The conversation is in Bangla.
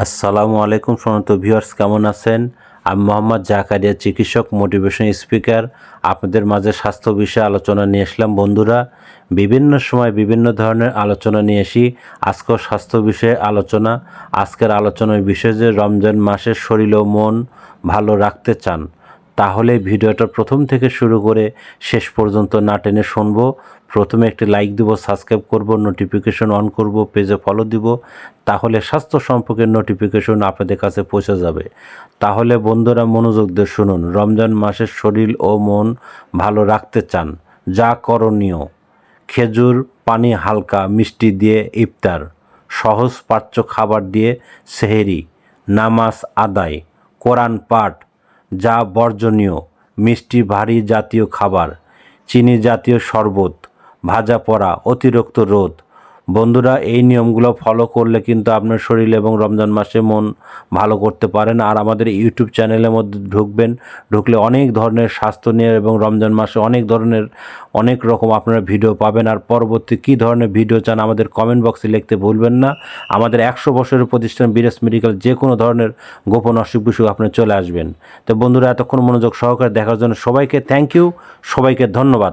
আসসালামু আলাইকুম সম্মানিত ভিউয়ার্স, কেমন আছেন? আমি মোহাম্মদ জাকারিয়া, চিকিৎসক, মোটিভেশন স্পিকার। আপনাদের মাঝে স্বাস্থ্য বিষয়ে আলোচনা নিয়ে আসলাম। বন্ধুরা, বিভিন্ন সময় বিভিন্ন ধরনের আলোচনা নিয়ে আসি। আজকেও স্বাস্থ্য বিষয়ে আলোচনা। আজকের আলোচনার বিষয় যে রমজান মাসে শরীর ও মন ভালো রাখতে চান, তাহলে ভিডিওটা প্রথম থেকে শুরু করে শেষ পর্যন্ত না টেনে শুনবো। প্রথমে একটি লাইক দিব, সাবস্ক্রাইব করব, নোটিফিকেশন অন করব, পেজে ফলো দিব, তাহলে স্বাস্থ্য সম্পর্কে নোটিফিকেশন আপনাদের কাছে পৌঁছে যাবে। তাহলে বন্ধুরা মনোযোগ দিয়ে শুনুন। রমজান মাসে শরীর ও মন ভালো রাখতে চান, যা করণীয়: খেজুর পানি, হালকা মিষ্টি দিয়ে ইফতার, সহজ পাচ্য খাবার দিয়ে সেহরি, নামাজ আদায়, কোরআন পাঠ। যা বর্জনীয়: মিষ্টি ভারী জাতীয় খাবার, চিনি জাতীয় শরবত, ভাজা পোড়া, অতিরিক্ত রোদ। বন্ধুরা, এই নিয়মগুলো ফলো করলে কিন্তু আপনার শরীর এবং রমজান মাসে মন ভালো করতে পারেন। আর আমাদের ইউটিউব চ্যানেলের মধ্যে ঢুকলে অনেক ধরনের স্বাস্থ্য নিয়ে এবং রমজান মাসে অনেক রকম আপনারা ভিডিও পাবেন। আর পরবর্তী কী ধরনের ভিডিও চান আমাদের কমেন্ট বক্সে লিখতে ভুলবেন না। আমাদের 100 বছরের প্রতিষ্ঠান বিরাস মেডিকেল, যে কোনো ধরনের গোপন অসুখ বিসুখ আপনি চলে আসবেন। তো বন্ধুরা, এতক্ষণ মনোযোগ সহকারে দেখার জন্য সবাইকে থ্যাংক ইউ, সবাইকে ধন্যবাদ।